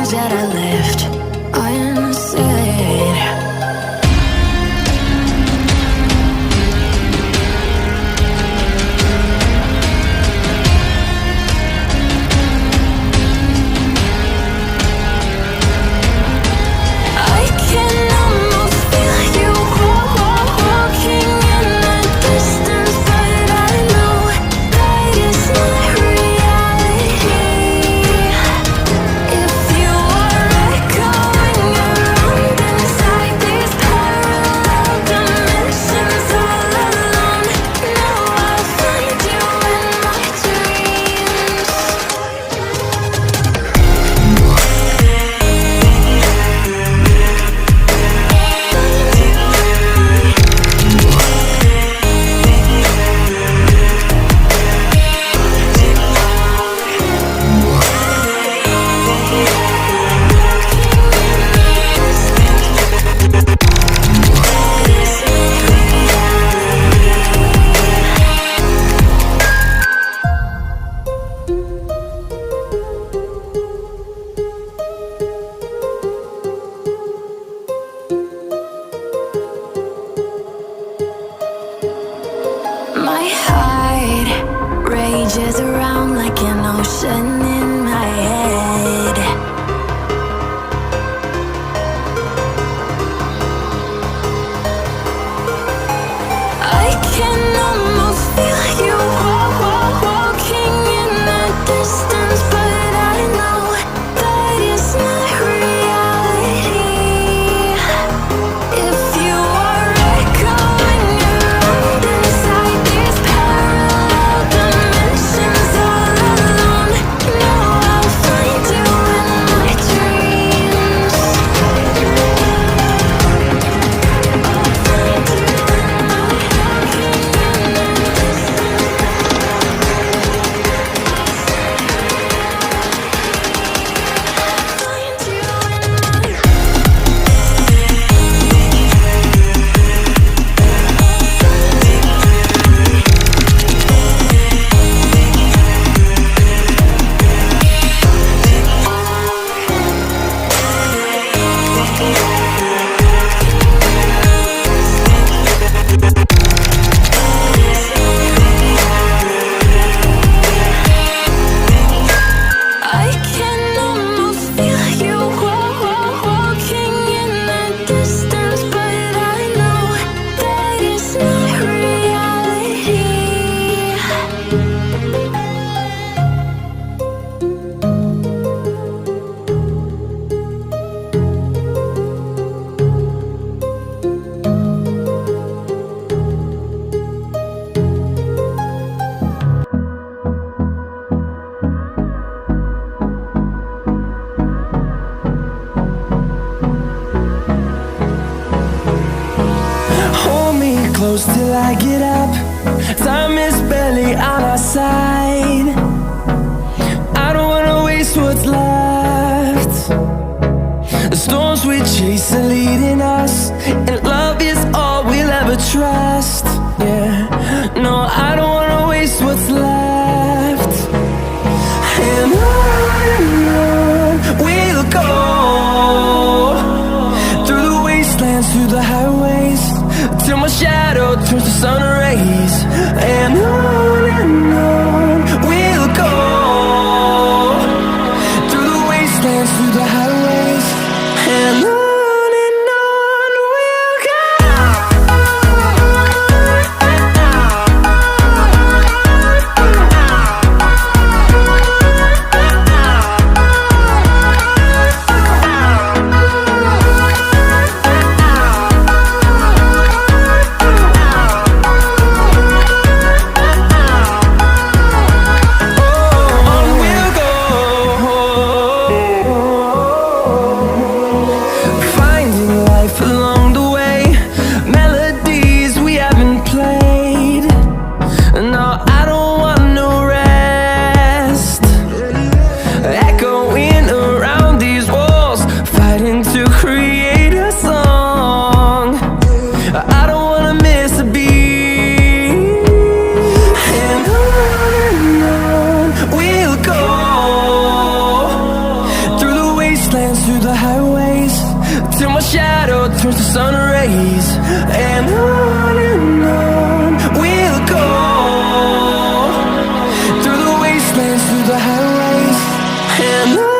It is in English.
things that I left unsaid. My heart rages around like an ocean in my head. I can almost feel you walking in the distance, but I know that it's not reality. If you are echoing around inside these parallel dimensions all alone, know I'll find you in my dreams. I can almost feel you walking in the distance, but I know that it's not reality. Hold me close till I get up. Time is barely on our side. I don't wanna waste what's left. The storms we chase are leading us, and love is all we'll ever trust. Yeah, no, I don't wanna waste what's left. And on we'll go, through the wastelands, through the highways, till my shadow turns to sun rays. And on we'll go, through the wastelands, through the highways, and on we'll go. shadow turns to sun rays, and on